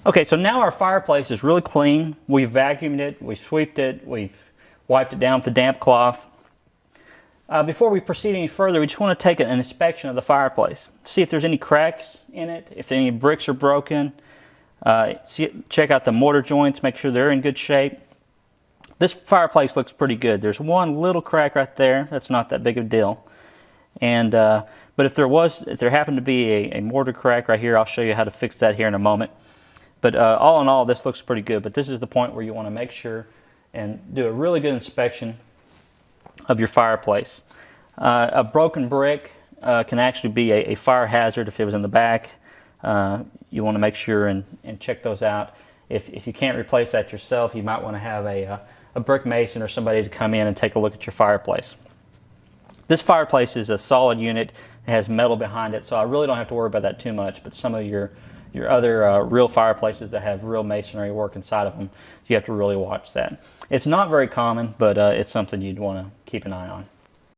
Okay, so now our fireplace is really clean. We've vacuumed it, we've swept it, we've wiped it down with a damp cloth. Before we proceed any further, we just want to take an inspection of the fireplace. See if there's any cracks in it, if any bricks are broken. Check out the mortar joints, make sure they're in good shape. This fireplace looks pretty good. There's one little crack right there. That's not that big of a deal. And but if there happened to be a mortar crack right here, I'll show you how to fix that here in a moment. But all in all, this looks pretty good. But this is the point where you want to make sure and do a really good inspection of your fireplace. A broken brick can actually be a fire hazard if it was in the back. You want to make sure and check those out. If you can't replace that yourself, you might want to have a brick mason or somebody to come in and take a look at your fireplace. This fireplace is a solid unit. It has metal behind it, so I really don't have to worry about that too much. But some of your other real fireplaces that have real masonry work inside of them, you have to really watch that. It's not very common, but it's something you'd want to keep an eye on.